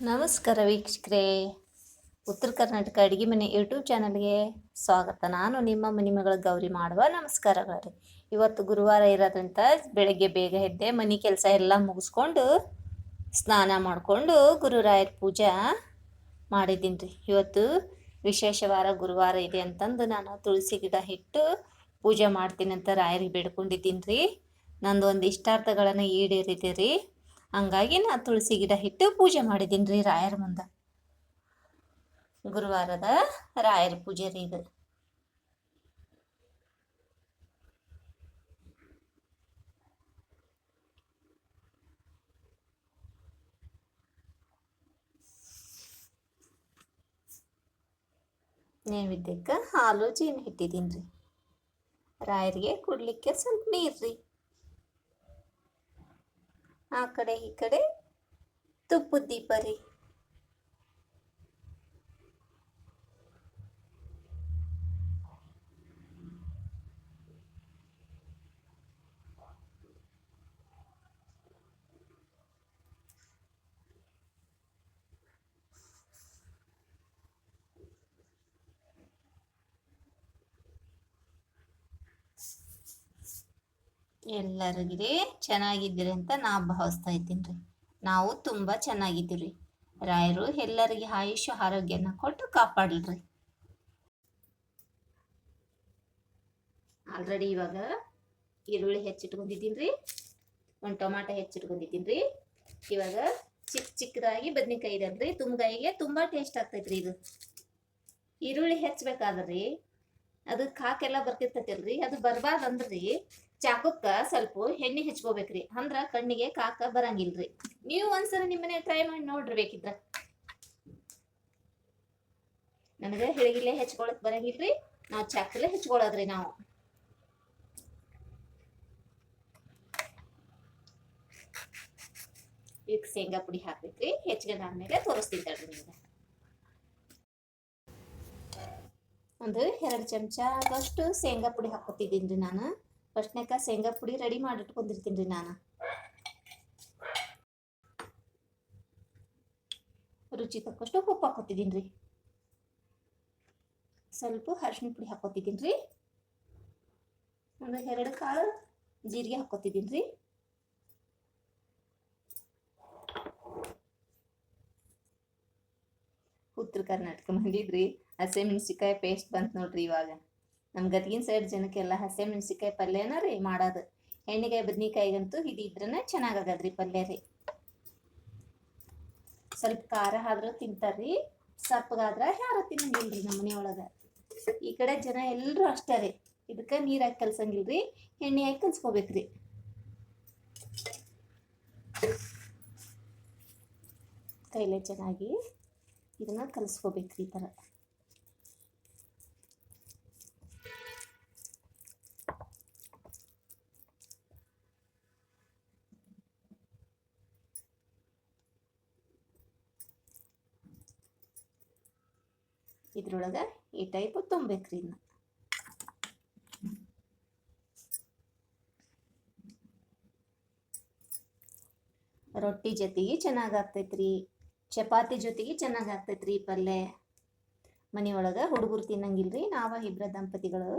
ನಮಸ್ಕಾರ ವೀಕ್ಷಕರೇ, ಉತ್ತರ ಕರ್ನಾಟಕ ಅಡುಗೆ ಮನೆ ಯೂಟ್ಯೂಬ್ ಚಾನಲ್ಗೆ ಸ್ವಾಗತ. ನಾನು ನಿಮ್ಮ ಮಗಳ ಗೌರಿ ಮಾಡುವ ನಮಸ್ಕಾರಗಳು. ಇವತ್ತು ಗುರುವಾರ ಇರೋದ್ರಿಂದ ಬೆಳಗ್ಗೆ ಬೇಗ ಎದ್ದೆ ಮನೆ ಕೆಲಸ ಎಲ್ಲ ಮುಗಿಸ್ಕೊಂಡು ಸ್ನಾನ ಮಾಡಿಕೊಂಡು ಗುರುರಾಯರ ಪೂಜೆ ಮಾಡಿದ್ದೀನಿ ರೀ. ಇವತ್ತು ವಿಶೇಷವಾರ ಗುರುವಾರ ಇದೆ ಅಂತಂದು ನಾನು ತುಳಸಿ ಗಿಡ ಇಟ್ಟು ಪೂಜೆ ಮಾಡ್ತೀನಿ ಅಂತ ರಾಯರಿಗೆ ಬೇಡ್ಕೊಂಡಿದ್ದೀನಿ ರೀ. ನಂದು ಒಂದು ಇಷ್ಟಾರ್ಥಗಳನ್ನು ಈಡೇರಿದೆ ರೀ. ಹಂಗಾಗಿ ನಾ ತುಳಸಿ ಗಿಡ ಇಟ್ಟು ಪೂಜೆ ಮಾಡಿದ್ದೀನಿ ರೀ ರಾಯರ ಮುಂದೆ. ಗುರುವಾರದ ರಾಯರ ಪೂಜೆ ರೀ ಇದು. ನೈವೇದ್ಯಕ್ಕೆ ಹಾಲು ಜೇನು ಇಟ್ಟಿದ್ದೀನಿ ರೀ. ರಾಯರಿಗೆ ಕುಡ್ಲಿಕ್ಕೆ ಸ್ವಲ್ಪ ನೀರು ರೀ. ಆ ಕಡೆ ಈ ಕಡೆ ತುಪ್ಪದ ದೀಪ ರೀ. ಎಲ್ಲರಿಗಿದೆ ಚೆನ್ನಾಗಿದ್ದೀರಿ ಅಂತ ನಾ ಭಾವಿಸ್ತಾ ಇದ್ದೀನಿ ರೀ. ನಾವು ತುಂಬ ಚೆನ್ನಾಗಿದ್ದೀವಿ ರೀ. ರಾಯರು ಎಲ್ಲರಿಗೆ ಆಯುಷ್ಯ ಆರೋಗ್ಯನ ಕೊಟ್ಟು ಕಾಪಾಡಲ್ರಿ. ಆಲ್ರೆಡಿ ಇವಾಗ ಈರುಳ್ಳಿ ಹೆಚ್ಚಿಟ್ಕೊಂಡಿದ್ದೀನಿ ರೀ. ಒಂದು ಟೊಮಾಟೊ ಹೆಚ್ಚಿಟ್ಕೊಂಡಿದ್ದೀನಿ ರೀ. ಇವಾಗ ಚಿಕ್ಕದಾಗಿ ಬದ್ನಿಕಾಯಿ ಇದೆ ರೀ. ತುಂಬಗಾಯಿಗೆ ತುಂಬ ಟೇಸ್ಟ್ ಆಗ್ತೈತ್ರಿ ಇದು. ಈರುಳ್ಳಿ ಹೆಚ್ಚಬೇಕಾದ್ರಿ ಅದು ಕಾಕೆಲ್ಲ ಬರ್ತಿರ್ತೈತಲ್ರಿ, ಅದು ಬರ್ಬಾರ್ದಂದ್ರಿ ಚಾಕುಕ್ಕ ಸ್ವಲ್ಪ ಎಣ್ಣೆ ಹೆಚ್ಕೋಬೇಕ್ರಿ. ಅಂದ್ರ ಕಣ್ಣಿಗೆ ಕಾಕ ಬರಂಗಿಲ್ರಿ. ನೀವು ಒಂದ್ಸಲ ನಿಮ್ಮನೆ ಟ್ರೈ ಮಾಡಿ ನೋಡ್ರಿ ಬೇಕಿದ್ರ. ನನಗೆ ಹಿಳಗಿಲೆ ಹೆಚ್ಕೊಳಕ್ ಬರಂಗಿಲ್ರಿ, ನಾವು ಚಾಕಲ್ಲೇ ಹೆಚ್ಕೊಳ್ಳೋದ್ರಿ. ನಾವು ಈಗ ಶೇಂಗಾ ಪುಡಿ ಹಾಕ್ಬೇಕ್ರಿ. ಹೆಚ್ಚಿಗೆದಾದ್ಮೇಲೆ ತೋರಿಸ್ತೀನಿ ತಡ್ರಿ ನಿಮ್ಗೆ. ಒಂದು 2 ಚಮಚ ಆಗಷ್ಟು ಶೇಂಗಾ ಪುಡಿ ಹಾಕೋತಿದ್ದೀನಿ ರೀ ನಾನು. ಫಸ್ಟ್ನೇಕ ಶೇಂಗಾ ಪುಡಿ ರೆಡಿ ಮಾಡಿಟ್ಕೊಂಡಿರ್ತೀನಿ ರೀ ನಾನು. ರುಚಿ ತಕ್ಕಷ್ಟು ಉಪ್ಪು ಹಾಕೋತಿದ್ದೀನಿ ರೀ. ಸ್ವಲ್ಪ ಅರಿಶಿನ ಪುಡಿ ಹಾಕೋತಿದ್ದೀನಿ ರೀ. ಒಂದು 2 ಕಾಳು ಜೀರಿಗೆ ಹಾಕೋತಿದ್ದೀನಿ ರೀ. ಉತ್ತರ ಕರ್ನಾಟಕ ಮಂದಿದ್ರಿ ಹಸಿಮೆಣಸಿಕಾಯಿ ಪೇಸ್ಟ್ ಬಂತು ನೋಡ್ರಿ. ಇವಾಗ ನಮ್ಮ ಗದಗಿನ ಸೈಡ್ ಜನಕ್ಕೆಲ್ಲ ಹಸಿಮೆಣಸಿಕಾಯಿ ಪಲ್ಯನ ರೀ ಮಾಡೋದು. ಎಣ್ಣೆಗಾಯಿ ಬದ್ನಿಕಾಯಿಗಂತೂ ಇದು ಇದ್ರೇ ಚೆನ್ನಾಗಾಗದ್ರಿ ಪಲ್ಯ ರೀ. ಸ್ವಲ್ಪ ಖಾರ ಆದ್ರೂ ತಿಂತಾರ್ರಿ, ಸಪ್ಪಗಾದ್ರೆ ಯಾರು ತಿನ್ನಂಗಿಲ್ರಿ ನಮ್ಮ ಮನೆಯೊಳಗೆ. ಈ ಕಡೆ ಜನ ಎಲ್ಲರೂ ಅಷ್ಟೇ ರೀ. ಇದಕ್ಕೆ ನೀರು ಹಾಕಿ ಕಲ್ಸಂಗಿಲ್ರಿ, ಎಣ್ಣೆ ಹಾಕಿ ಕಲ್ಸ್ಕೋಬೇಕ್ರಿ. ಕೈಲೇ ಚೆನ್ನಾಗಿ ಇದನ್ನ ಕಲಿಸ್ಕೋಬೇಕ್ರಿ ಈ ಥರ. ಇದ್ರೊಳಗೆ ಈ ಟೈಪ್ ತುಂಬಬೇಕ್ರಿ. ಇನ್ನು ರೊಟ್ಟಿ ಜೊತೆಗೆ ಚೆನ್ನಾಗಾಗ್ತೈತ್ರಿ, ಚಪಾತಿ ಜೊತೆಗೆ ಚೆನ್ನಾಗಾಗ್ತೈತ್ರಿ ಈ ಪಲ್ಯ. ಮನೆಯೊಳಗೆ ಹುಡುಗರು ತಿನ್ನಂಗಿಲ್ರಿ, ನಾವ ಇಬ್ಬರ ದಂಪತಿಗಳು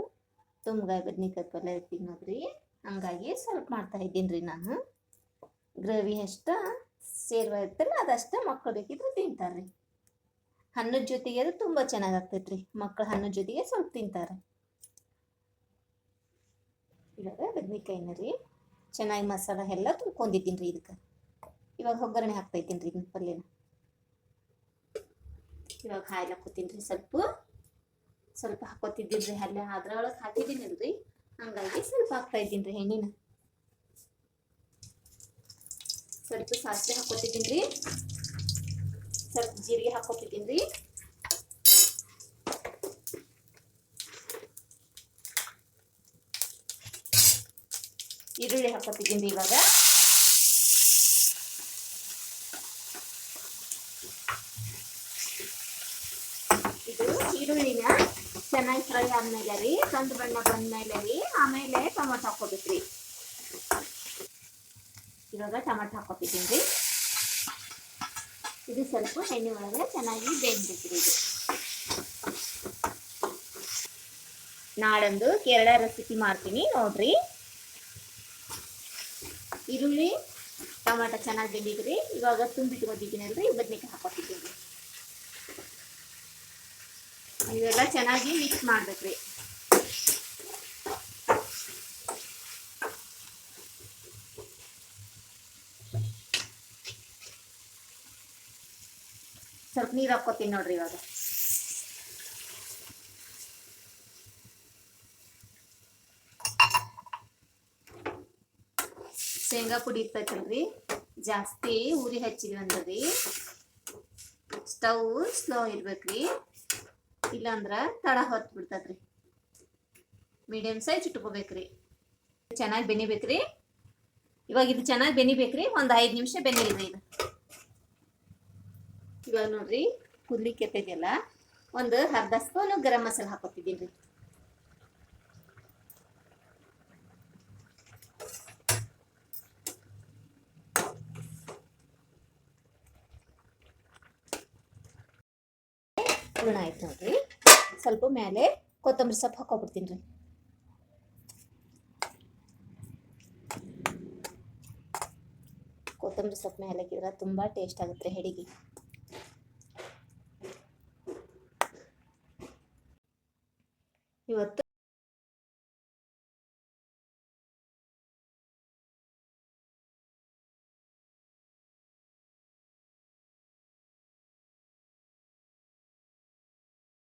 ತುಂಬಗಾಯಿ ಬದ್ನಿಕಾಯಿ ಪಲ್ಯ ತಿನ್ನೋದ್ರಿ. ಹಂಗಾಗಿ ಸ್ವಲ್ಪ ಮಾಡ್ತಾ ಇದ್ದೀನಿ ರೀ ನಾನು. ಗ್ರೇವಿ ಎಷ್ಟು ಸೇರ್ವ ಇರ್ತಲ್ಲ ಅದಷ್ಟೇ ಮಕ್ಕಳು ಬೇಕಿದ್ರೆ ತಿಂತಾರ್ರಿ. ಅನ್ನದ ಜೊತೆಗೆ ಅದು ತುಂಬ ಚೆನ್ನಾಗಾಗ್ತೈತ್ರಿ. ಮಕ್ಕಳು ಅನ್ನದ ಜೊತೆಗೆ ಸ್ವಲ್ಪ ತಿಂತಾರೆ. ಇವಾಗ ಬದ್ನಿಕಾಯಿನ ರೀ ಚೆನ್ನಾಗಿ ಮಸಾಲ ಎಲ್ಲ ತುಂಬ್ಕೊಂಡಿದ್ದೀನಿ ರೀ. ಇದಕ್ಕೆ ಇವಾಗ ಒಗ್ಗರಣೆ ಹಾಕ್ತೈತೀನಿ ರೀ ಇದನ್ನ ಪಲ್ಯನ. ಇವಾಗ ಹಾಯ್ಲ್ ಹಾಕೋತೀನಿ ರೀ. ಸ್ವಲ್ಪ ಹಾಕೋತಿದ್ದೀನಿ ರೀ. ಅಲ್ಲೇ ಅದ್ರೊಳಗೆ ಹಾಕಿದ್ದೀನಲ್ರಿ, ಹಂಗಾಗಿ ಸ್ವಲ್ಪ ಹಾಕ್ತಾ ಇದ್ದೀನಿ ರೀ ಎಣ್ಣೆನ. ಸ್ವಲ್ಪ ಸಾಸಿವೆ ಹಾಕೋತಿದ್ದೀನಿ ರೀ. ಸ್ವಲ್ಪ ಜೀರಿಗೆ ಹಾಕೋತಿದ್ದೀನಿ ರೀ. ಈರುಳ್ಳಿ ಹಾಕೋತಿದ್ದೀನಿ ಇವಾಗ. ಇದು ಈರುಳ್ಳಿನ ಚೆನ್ನಾಗಿ ಫ್ರೈ ಆದ್ಮೇಲೆ ರೀ, ಕಂದು ಬಣ್ಣ ಬಂದ್ಮೇಲೆ ರೀ, ಆಮೇಲೆ ಟೊಮೊಟೊ ಹಾಕೋಬೇಕ್ರಿ. ಇವಾಗ ಟೊಮೊಟೊ ಹಾಕೋತಿದ್ದೀನಿ ರೀ. ಇದು ಸ್ವಲ್ಪ ಎಣ್ಣೆ ಒಳಗೆ ಚೆನ್ನಾಗಿ ಬೇಯಿಸ್ಬೇಕ್ರಿ. ಇದು ನಾಳೊಂದು ಕೇರಳ ರೆಸಿಪಿ ಮಾಡ್ತೀನಿ ನೋಡ್ರಿ. ಈರುಳ್ಳಿ ಟೊಮಾಟೊ ಚೆನ್ನಾಗಿ ಬೆಂದಿದ್ರಿ. ಇವಾಗ ತುಂಬಿಟ್ಕೊಂಡಿದ್ದೀನಲ್ರಿ, ಬದ್ನಿಕಾಯಿ ಹಾಕೋತಿದ್ದೀನಿ. ಇವೆಲ್ಲ ಚೆನ್ನಾಗಿ ಮಿಕ್ಸ್ ಮಾಡ್ಬೇಕ್ರಿ. ಸ್ವಲ್ಪ ನೀರು ಹಾಕೋತೀನಿ ನೋಡ್ರಿ. ಇವಾಗ ಶೇಂಗಾ ಪುಡಿ ಇರ್ತೈತಲ್ರಿ, ಜಾಸ್ತಿ ಉರಿ ಹಚ್ಚಿದ್ವಿ ಅಂದ್ರಿ ಸ್ಟವ್ ಸ್ಲೋ ಇರ್ಬೇಕ್ರಿ, ಇಲ್ಲಾಂದ್ರ ತಳ ಹೊತ್ತು ಬಿಡ್ತದ್ರಿ. Medium size ಇಟ್ಕೋಬೇಕ್ರಿ. ಚೆನ್ನಾಗಿ ಬೆನಿಬೇಕ್ರಿ. ಇವಾಗ ಇದು ಚೆನ್ನಾಗಿ ಬೆನಿಬೇಕ್ರಿ. ಒಂದು 5 ನಿಮಿಷ ಬೆನಿಲ್ರಿ. ಇದು ಇವಾಗ ನೋಡ್ರಿ ಕುದ್ಲಿಕ್ಕೆ ಎತ್ತೈತಿಲ್ಲ. ಒಂದು ಅರ್ಧ ಸ್ಪೂನ್ ಗರಂ ಮಸಾಲ ಹಾಕೋತಿದ್ದೀನಿ. ಹೂರ್ಣ ಆಯ್ತು ನೋಡ್ರಿ. ಸ್ವಲ್ಪ ಮೇಲೆ ಕೊತ್ತಂಬರಿ ಸೊಪ್ಪು ಹಾಕೋಬಿಡ್ತೀನಿ ರೀ. ಕೊತ್ತಂಬರಿ ಸೊಪ್ಪು ಮೇಲೆ ಹಾಕಿದ್ರೆ ತುಂಬಾ ಟೇಸ್ಟ್ ಆಗುತ್ತೆ ಅಡಿಗೆ. ಇವತ್ತು